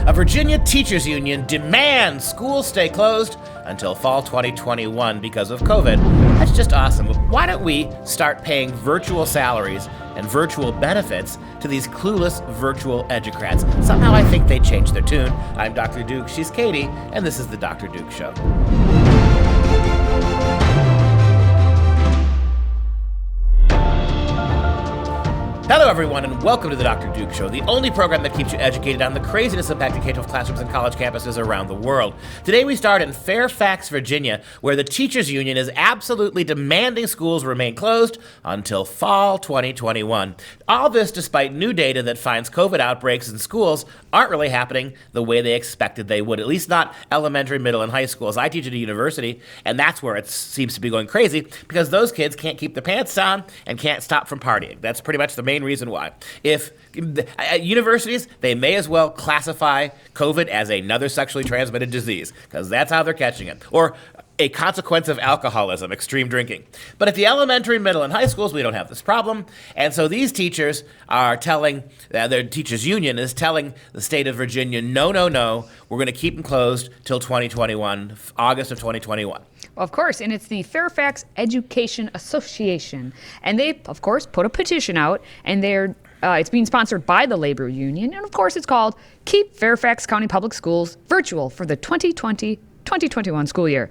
A Virginia teachers union demands schools stay closed until fall 2021 because of COVID. That's just awesome. Why don't we start paying virtual salaries and virtual benefits to these clueless virtual educrats? Somehow I think they changed their tune. I'm Dr. Duke, she's Katie, and this is the Dr. Duke Show. Hello, everyone, and welcome to the Dr. Duke Show, the only program that keeps you educated on the craziness impacting K-12 classrooms and college campuses around the world. Today, we start in Fairfax, Virginia, where the teachers union is absolutely demanding schools remain closed until fall 2021. All this despite new data that finds COVID outbreaks in schools aren't really happening the way they expected they would, at least not elementary, middle, and high schools. I teach at a university, and that's where it seems to be going crazy because those kids can't keep their pants on and can't stop from partying. That's pretty much the main reason why. If at universities, they may as well classify COVID as another sexually transmitted disease because that's how they're catching it, or a consequence of alcoholism, extreme drinking. But at the elementary, middle, and high schools, we don't have this problem. And so these teachers are telling, their teachers union is telling the state of Virginia, no, we're going to keep them closed till 2021, August of 2021. Well, of course, and it's the Fairfax Education Association. And they, of course, put a petition out, and it's being sponsored by the labor union. And, of course, it's called Keep Fairfax County Public Schools Virtual for the 2020-2021 school year.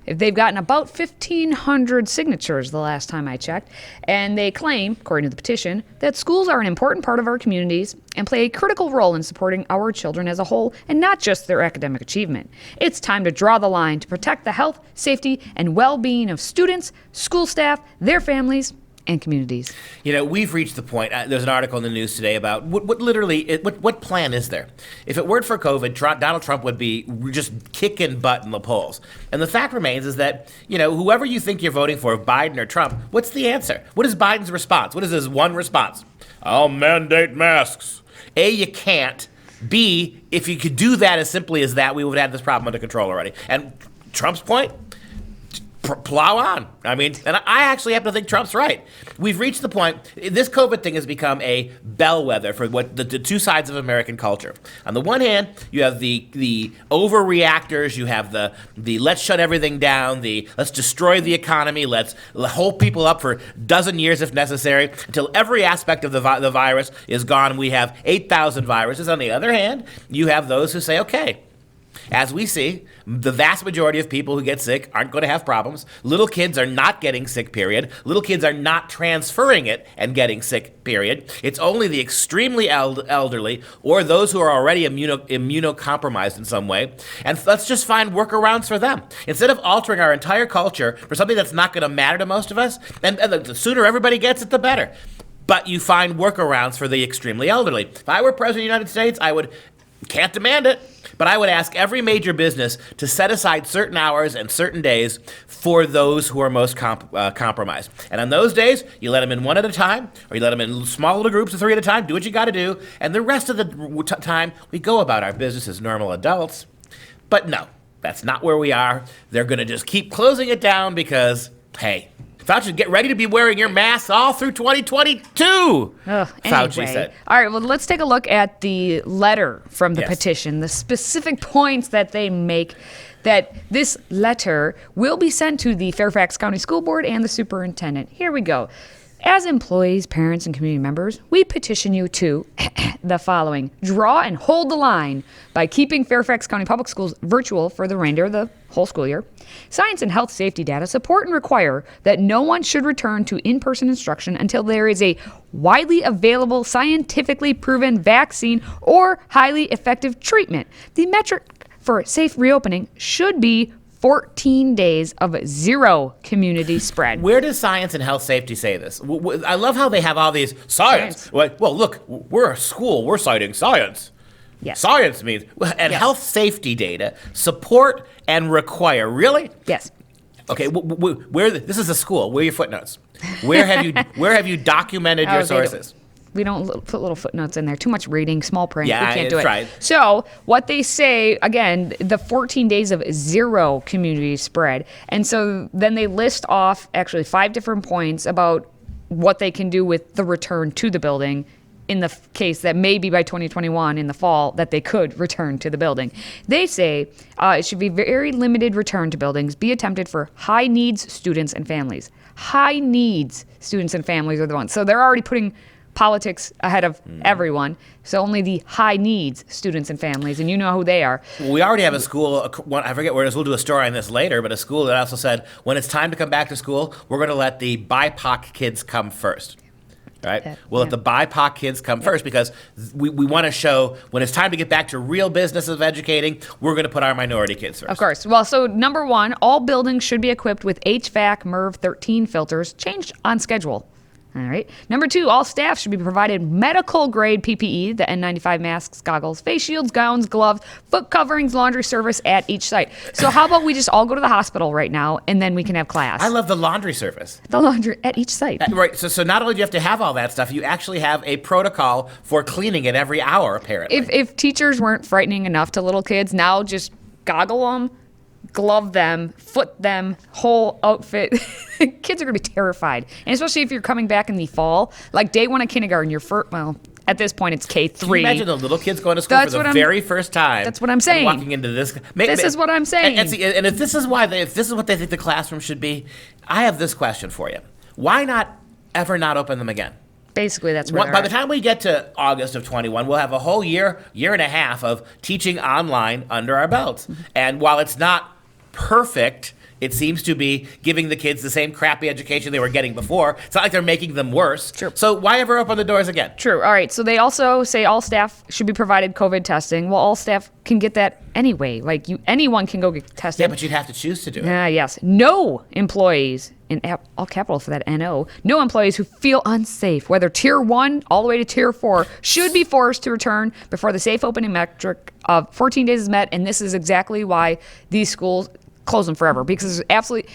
They've gotten about 1,500 signatures the last time I checked, and they claim, according to the petition, that schools are an important part of our communities and play a critical role in supporting our children as a whole and not just their academic achievement. It's time to draw the line to protect the health, safety, and well-being of students, school staff, their families, and communities. You know, we've reached the point, there's an article in the news today about what plan is there? If it weren't for COVID, Donald Trump would be just kicking butt in the polls. And the fact remains is that, you know, whoever you think you're voting for, Biden or Trump, what's the answer? What is Biden's response? What is his one response? I'll mandate masks. A, you can't. B, if you could do that as simply as that, we would have this problem under control already. And Trump's point? Plow on. I mean, and I actually happen to think Trump's right. We've reached the point, this COVID thing has become a bellwether for what the two sides of American culture. On the one hand, you have the overreactors, you have the let's shut everything down, the let's destroy the economy, let's hold people up for a dozen years if necessary, until every aspect of the virus is gone. We have 8,000 viruses. On the other hand, you have those who say, okay, as we see, the vast majority of people who get sick aren't going to have problems. Little kids are not getting sick, period. Little kids are not transferring it and getting sick, period. It's only the extremely elderly or those who are already immunocompromised in some way. And let's just find workarounds for them. Instead of altering our entire culture for something that's not going to matter to most of us, and the sooner everybody gets it, the better. But you find workarounds for the extremely elderly. If I were president of the United States, can't demand it, but I would ask every major business to set aside certain hours and certain days for those who are most compromised. And on those days, you let them in one at a time, or you let them in small little groups of 3 at a time, do what you got to do, and the rest of the time, we go about our business as normal adults. But no, that's not where we are. They're going to just keep closing it down because, hey, Fauci, get ready to be wearing your mask all through 2022, Fauci said. All right, well, let's take a look at the letter from the petition, the specific points that they make, that this letter will be sent to the Fairfax County School Board and the superintendent. Here we go. As employees, parents, and community members, we petition you to the following. Draw and hold the line by keeping Fairfax County Public Schools virtual for the remainder of the whole school year. Science and health safety data support and require that no one should return to in-person instruction until there is a widely available, scientifically proven vaccine or highly effective treatment. The metric for safe reopening should be 14 days of zero community spread. Where does science and health safety say this? I love how they have all these science. Well, look, we're a school. We're citing science. Yes. Science means, and health safety data support and require. Really? Yes. Okay, this is a school. Where are your footnotes? Where have you documented your sources? We don't put little footnotes in there. Too much reading, small print. Yeah, we can't do it. Right. So what they say, again, the 14 days of zero community spread. And so then they list off actually 5 different points about what they can do with the return to the building in the case that maybe by 2021 in the fall that they could return to the building. They say it should be very limited return to buildings, be attempted for high needs students and families. High needs students and families are the ones. So they're already putting politics ahead of everyone. So only the high needs students and families, and you know who they are. Well, we already have a school, I forget where it is, we'll do a story on this later, but a school that also said when it's time to come back to school, we're going to let the BIPOC kids come first. Right? We'll let the BIPOC kids come first because we want to show when it's time to get back to real business of educating, we're going to put our minority kids first. Of course. Well, so number one, all buildings should be equipped with HVAC MERV 13 filters changed on schedule. All right. Number two, all staff should be provided medical grade PPE, the N95 masks, goggles, face shields, gowns, gloves, foot coverings, laundry service at each site. So how about we just all go to the hospital right now and then we can have class? I love the laundry service. The laundry at each site. Right. So not only do you have to have all that stuff, you actually have a protocol for cleaning it every hour, apparently. If teachers weren't frightening enough to little kids, now just goggle them, glove them, foot them, whole outfit. Kids are going to be terrified. And especially if you're coming back in the fall, like day one of kindergarten, at this point it's K3. Can you imagine the little kids going to school for the very first time? That's what I'm saying. Walking into this. This is what I'm saying. And if this is what they think the classroom should be, I have this question for you. Why not ever not open them again? Basically, that's where by the time we get to August of 21, we'll have a whole year and a half of teaching online under our belts. Mm-hmm. And while it's not perfect, it seems to be giving the kids the same crappy education they were getting before. It's not like they're making them worse. True. So why ever open the doors again? True. All right. So they also say all staff should be provided COVID testing. Well, all staff can get that anyway. Like anyone can go get tested. Yeah, but you'd have to choose to do it. Yes. No employees, in all capital for that NO, no employees who feel unsafe, whether tier 1 all the way to tier 4, should be forced to return before the safe opening metric of 14 days is met. And this is exactly why these schools close them forever, because absolutely,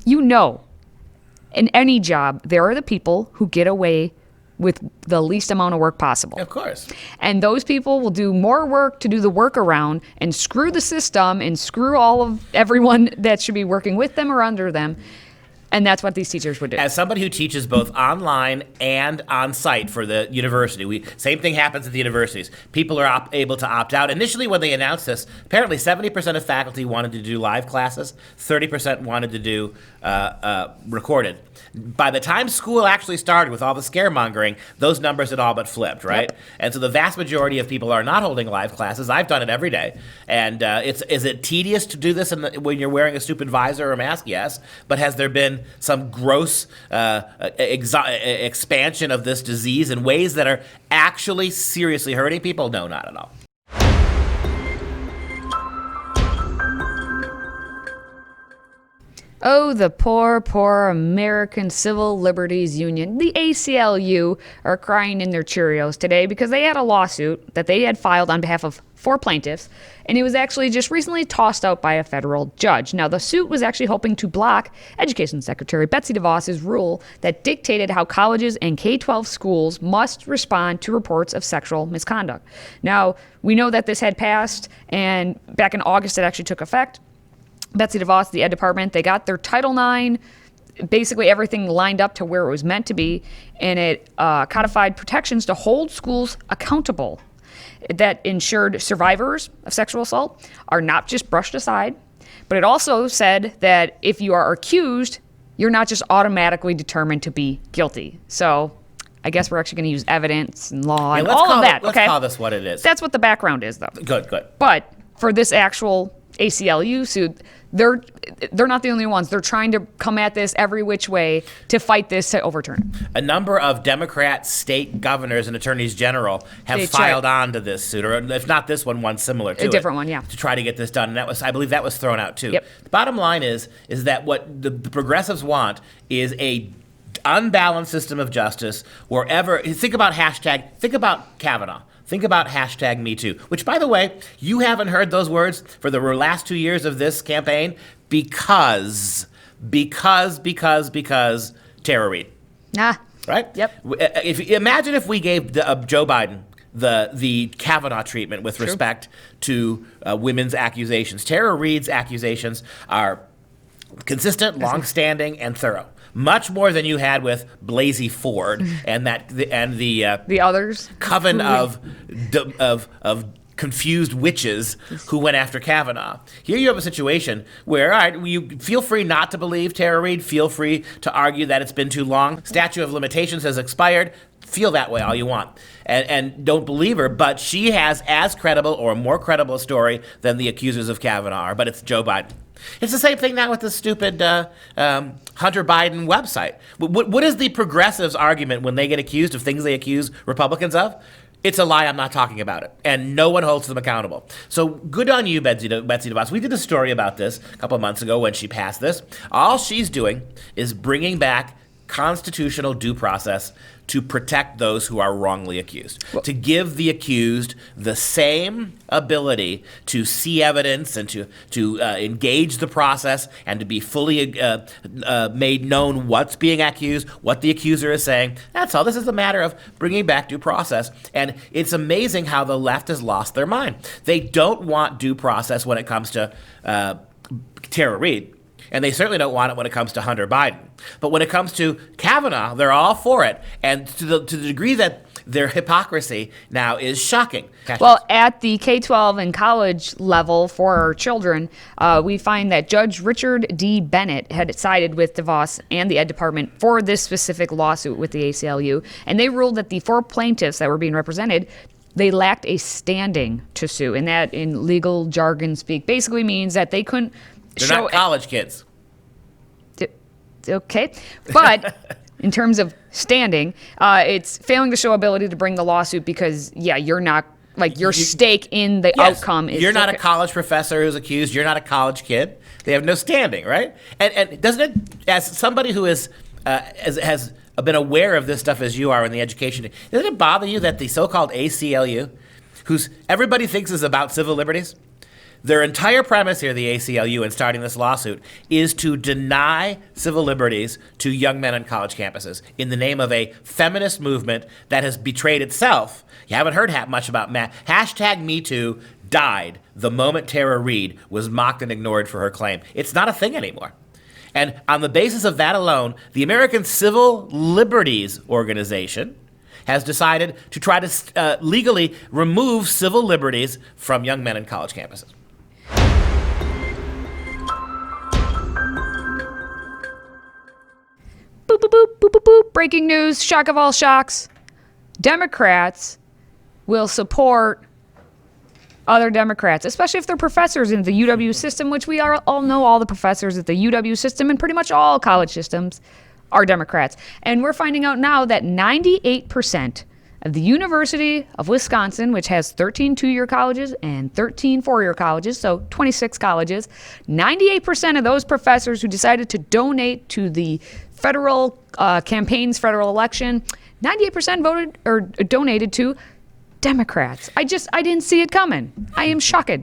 in any job, there are the people who get away with the least amount of work possible. Of course. And those people will do more work to do the workaround and screw the system and screw all of everyone that should be working with them or under them. And that's what these teachers would do. As somebody who teaches both online and on-site for the university, same thing happens at the universities. People are able to opt out. Initially, when they announced this, apparently 70% of faculty wanted to do live classes, 30% wanted to do recorded. By the time school actually started with all the scaremongering, those numbers had all but flipped, right? Yep. And so the vast majority of people are not holding live classes. I've done it every day. And is it tedious to do this when you're wearing a stupid visor or a mask? Yes. But has there been some gross expansion of this disease in ways that are actually seriously hurting people? No, not at all. Oh, the poor, poor American Civil Liberties Union, the ACLU, are crying in their Cheerios today because they had a lawsuit that they had filed on behalf of 4 plaintiffs, and it was actually just recently tossed out by a federal judge. Now, the suit was actually hoping to block Education Secretary Betsy DeVos's rule that dictated how colleges and K-12 schools must respond to reports of sexual misconduct. Now, we know that this had passed, and back in August it actually took effect. Betsy DeVos, the Ed Department, they got their Title IX, basically everything lined up to where it was meant to be, and it codified protections to hold schools accountable that ensured survivors of sexual assault are not just brushed aside, but it also said that if you are accused, you're not just automatically determined to be guilty. So I guess we're actually going to use evidence and law and all of that. Let's call this what it is. That's what the background is, though. Good. But for this actual ACLU suit, they're not the only ones. They're trying to come at this every which way to fight this to overturn it. A number of Democrat state governors and attorneys general have filed on to this suit, or if not this one similar to it. A different one, yeah. To try to get this done. And I believe that was thrown out too. Yep. The bottom line is that what the progressives want is a unbalanced system of justice wherever. Think about Kavanaugh. Think about hashtag MeToo, which, by the way, you haven't heard those words for the last 2 years of this campaign because Tara Reade. Right? Yep. Imagine if we gave Joe Biden the Kavanaugh treatment with respect to women's accusations. Tara Reade's accusations are consistent, long-standing, and thorough. much more than you had with Blasey Ford and the others coven of confused witches who went after Kavanaugh. Here you have a situation where, all right, you feel free not to believe Tara Reade, feel free to argue that it's been too long. Statute of limitations has expired. Feel that way all you want. And don't believe her, but she has as credible or more credible a story than the accusers of Kavanaugh are, but it's Joe Biden. It's the same thing now with the stupid Hunter Biden website. What is the progressives' argument when they get accused of things they accuse Republicans of? It's a lie, I'm not talking about it. And no one holds them accountable. So good on you, Betsy DeVos. We did a story about this a couple of months ago when she passed this. All she's doing is bringing back constitutional due process to protect those who are wrongly accused, to give the accused the same ability to see evidence and to engage the process and to be fully made known what's being accused, what the accuser is saying. That's all. This is a matter of bringing back due process. And it's amazing how the left has lost their mind. They don't want due process when it comes to Tara Reade. And they certainly don't want it when it comes to Hunter Biden. But when it comes to Kavanaugh, they're all for it. And to the degree that their hypocrisy now is shocking. Well, at the K-12 and college level for our children, we find that Judge Richard D. Bennett had sided with DeVos and the Ed Department for this specific lawsuit with the ACLU. And they ruled that the 4 plaintiffs that were being represented, they lacked a standing to sue. And that, in legal jargon speak, basically means that they couldn't They're not college kids. Okay. But in terms of standing, it's failing to show ability to bring the lawsuit because, you're not, your stake in the outcome is... You're not a college professor who's accused. You're not a college kid. They have no standing, right? And doesn't it, as somebody who has been aware of this stuff as you are in the education, doesn't it bother you that the so-called ACLU, who's everybody thinks is about civil liberties, their entire premise here, the ACLU, in starting this lawsuit, is to deny civil liberties to young men on college campuses in the name of a feminist movement that has betrayed itself. You haven't heard much about #MeToo died the moment Tara Reade was mocked and ignored for her claim. It's not a thing anymore. And on the basis of that alone, the American Civil Liberties Organization has decided to try to legally remove civil liberties from young men on college campuses. Boop, boop, boop, boop, boop, boop. Breaking news, shock of all shocks. Democrats will support other Democrats, especially if they're professors in the UW system, which we all know all the professors at the UW system and pretty much all college systems are Democrats. And we're finding out now that 98% of the University of Wisconsin, which has 13 two-year colleges and 13 four-year colleges, so 26 colleges, 98% of those professors who decided to donate to the federal campaigns, federal election, 98% voted or donated to Democrats. I didn't see it coming. I am shocked.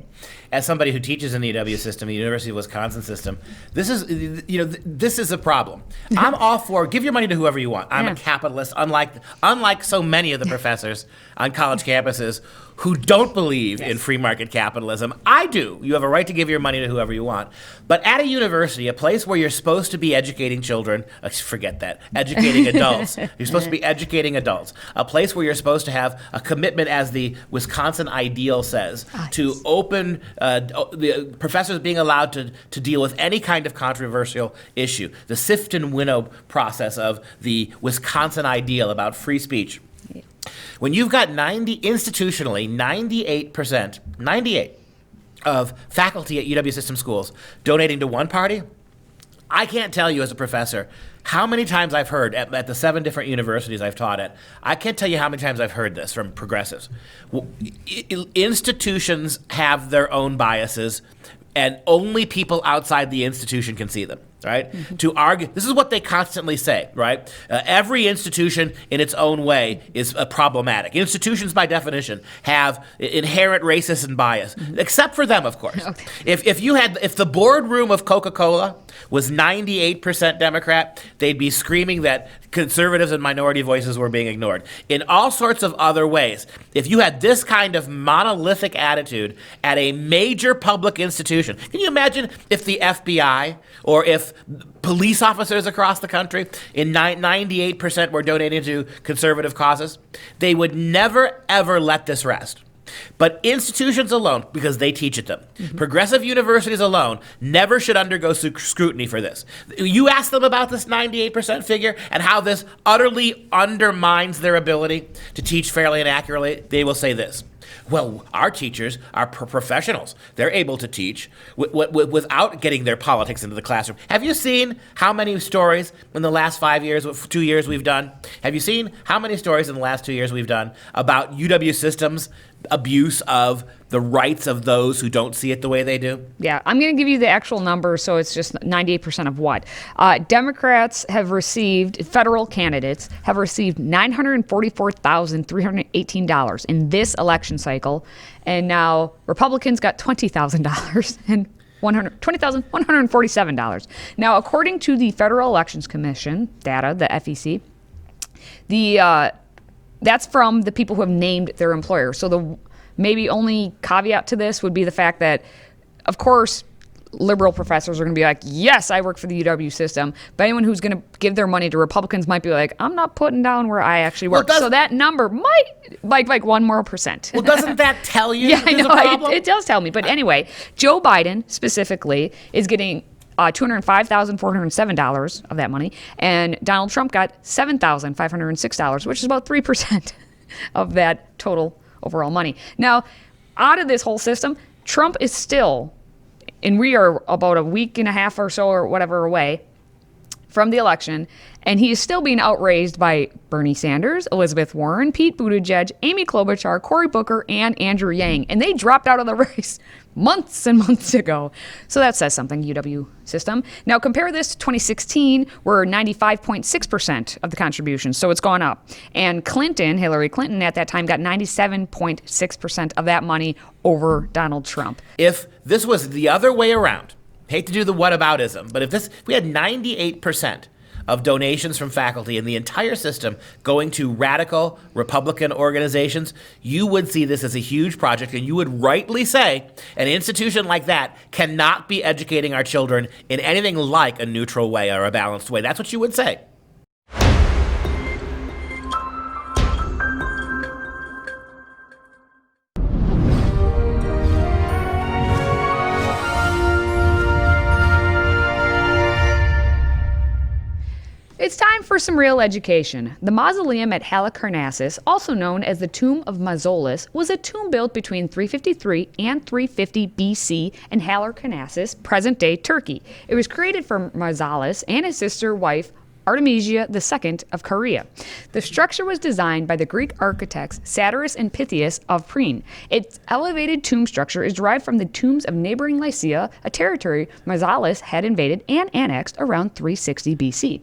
As somebody who teaches in the UW system, the University of Wisconsin system, this is a problem. I'm all for give your money to whoever you want. I'm a capitalist, unlike so many of the professors on college campuses who don't believe in free market capitalism. I do. You have a right to give your money to whoever you want. But at a university, a place where you're supposed to be educating children, forget that, educating adults. You're supposed to be educating adults. A place where you're supposed to have a commitment, as the Wisconsin ideal says, to open the professors being allowed to deal with any kind of controversial issue. The sift and winnow process of the Wisconsin ideal about free speech. When you've got institutionally 98% of faculty at UW system schools donating to one party, I can't tell you as a professor how many times I've heard at the 7 different universities I've taught at. I can't tell you how many times I've heard this from progressives. Institutions have their own biases, and only people outside the institution can see them. Right? Mm-hmm. To argue, this is what they constantly say, right? Every institution in its own way is problematic. Institutions, by definition, have inherent racism and bias, except for them, of course. Okay. If the boardroom of Coca-Cola was 98% Democrat, they'd be screaming that conservatives and minority voices were being ignored. In all sorts of other ways, if you had this kind of monolithic attitude at a major public institution, can you imagine if the FBI or if police officers across the country in 98% were donating to conservative causes? They would never, ever let this rest. But institutions alone, because they teach it them, progressive universities alone never should undergo scrutiny for this. You ask them about this 98% figure and how this utterly undermines their ability to teach fairly and accurately, they will say this. Well, our teachers are professionals. They're able to teach without getting their politics into the classroom. Have you seen how many stories in the last 2 years we've done? Have you seen how many stories in the last 2 years we've done about UW systems abuse of the rights of those who don't see it the way they do? Yeah, I'm going to give you the actual number, so it's just 98% of what? Democrats have received, federal candidates have received $944,318 in this election cycle, and now Republicans got $20,000 and $20,147. Now, according to the Federal Elections Commission data, the FEC, that's from the people who have named their employer. So the maybe only caveat to this would be the fact that, of course, liberal professors are going to be like, yes, I work for the UW system. But anyone who's going to give their money to Republicans might be like, I'm not putting down where I actually work. So that number might, like 1 more percent. Well, doesn't that tell you yeah, I there's know, a problem? It does tell me. But anyway, Joe Biden specifically is getting $205,407 of that money, and Donald Trump got $7,506, which is about 3% of that total overall money. Now, out of this whole system, Trump is still, and we are about a week and a half or so or whatever away from the election, and he is still being outraised by Bernie Sanders, Elizabeth Warren, Pete Buttigieg, Amy Klobuchar, Cory Booker, and Andrew Yang, and they dropped out of the race months and months ago. So that says something, UW system. Now compare this to 2016, where 95.6% of the contributions, so it's gone up. And Hillary Clinton at that time got 97.6% of that money over Donald Trump. If this was the other way around, hate to do the whataboutism, but if we had 98% of donations from faculty in the entire system going to radical Republican organizations, you would see this as a huge project, and you would rightly say an institution like that cannot be educating our children in anything like a neutral way or a balanced way. That's what you would say. It's time for some real education. The mausoleum at Halicarnassus, also known as the Tomb of Mausolus, was a tomb built between 353 and 350 BC in Halicarnassus, present-day Turkey. It was created for Mausolus and his sister wife Artemisia II of Caria. The structure was designed by the Greek architects Satyrus and Pythias of Priene. Its elevated tomb structure is derived from the tombs of neighboring Lycia, a territory Mausolus had invaded and annexed around 360 BC.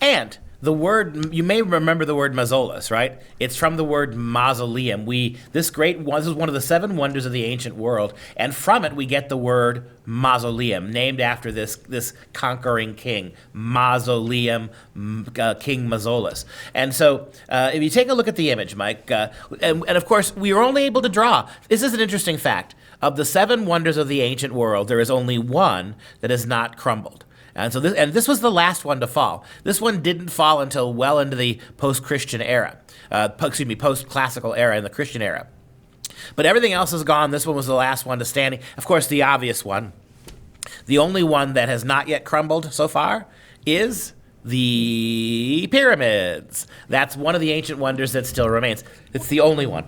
And the word, you may remember the word mausolus, right? It's from the word mausoleum. This is one of the 7 wonders of the ancient world, and from it we get the word mausoleum, named after this conquering king, Mausoleum, King Mausolus. And so if you take a look at the image, Mike, and of course we were only able to draw, this is an interesting fact, of the 7 wonders of the ancient world, there is only one that has not crumbled. And so this was the last one to fall. This one didn't fall until well into the post-Christian era, post-classical era in the Christian era. But everything else is gone. This one was the last one to standing. Of course, the obvious one, the only one that has not yet crumbled so far, is the pyramids. That's one of the ancient wonders that still remains. It's the only one.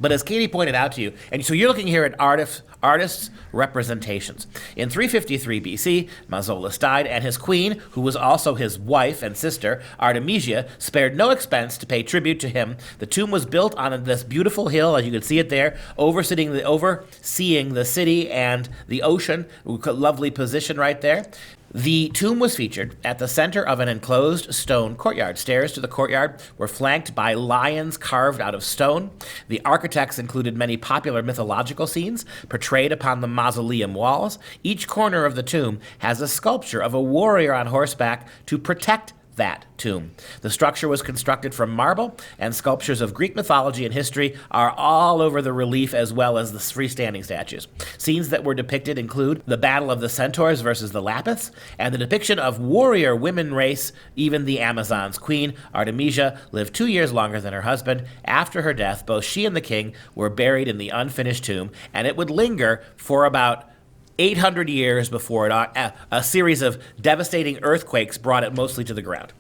But as Katie pointed out to you, and so you're looking here at artists' representations. In 353 BC, Mausolus died, and his queen, who was also his wife and sister, Artemisia, spared no expense to pay tribute to him. The tomb was built on this beautiful hill, as you can see it there, overseeing the city and the ocean. Lovely position right there. The tomb was featured at the center of an enclosed stone courtyard. Stairs to the courtyard were flanked by lions carved out of stone. The architects included many popular mythological scenes portrayed upon the mausoleum walls. Each corner of the tomb has a sculpture of a warrior on horseback to protect that tomb. The structure was constructed from marble, and sculptures of Greek mythology and history are all over the relief, as well as the freestanding statues. Scenes that were depicted include the battle of the centaurs versus the Lapiths, and the depiction of warrior women race. Even the Amazons' queen, Artemisia, lived 2 years longer than her husband. After her death, both she and the king were buried in the unfinished tomb, and it would linger for about 800 years before a series of devastating earthquakes brought it mostly to the ground.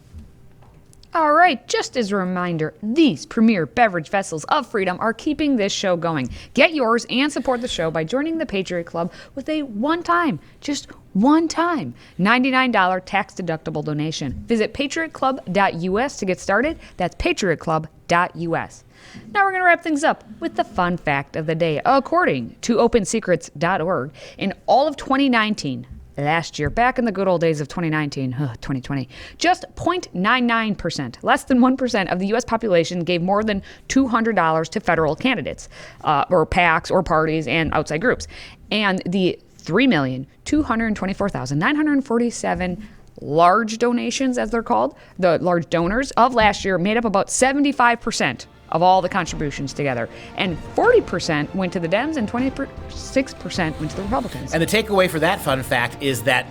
All right, just as a reminder, these premier beverage vessels of freedom are keeping this show going. Get yours and support the show by joining the Patriot Club with a one-time $99 tax-deductible donation. Visit patriotclub.us to get started. That's patriotclub.us. Now we're going to wrap things up with the fun fact of the day. According to OpenSecrets.org, in all of 2019, last year, back in the good old days of 2020, just 0.99%, less than 1% of the U.S. population gave more than $200 to federal candidates, or PACs, or parties, and outside groups. And the 3,224,947 large donations, as they're called, the large donors of last year, made up about 75% of all the contributions together. And 40% went to the Dems and 26% went to the Republicans. And the takeaway for that fun fact is that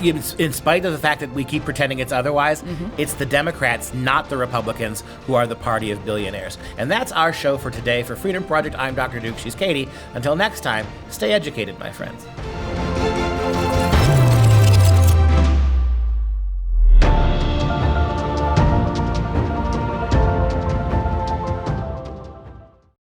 in spite of the fact that we keep pretending it's otherwise, it's the Democrats, not the Republicans, who are the party of billionaires. And that's our show for today. For Freedom Project, I'm Dr. Duke. She's Katie. Until next time, stay educated, my friends.